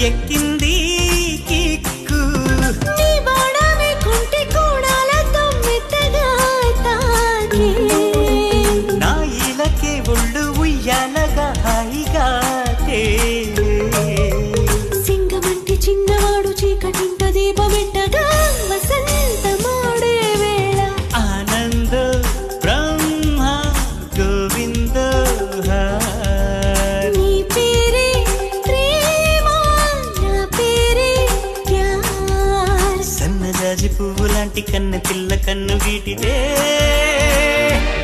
ఎక్కింది కిక్కు నీ బాడమే కుంటి కూడాలతో మెత్తగా తాకే నా ఇలకే ఒళ్ళు ఉయ్యాలగా హాయిగా సింగమంటి చిన్నవాడు చీకటింట దీపమెట్టగా వసంతమాడే వేళ ఆనంద బ్రహ్మ గోవింద నీ పేరే ప్రేమ నా పేరే ప్యార్ సన్నజాజి పువ్వు లాంటి కన్ను పిల్ల కన్ను గీటితే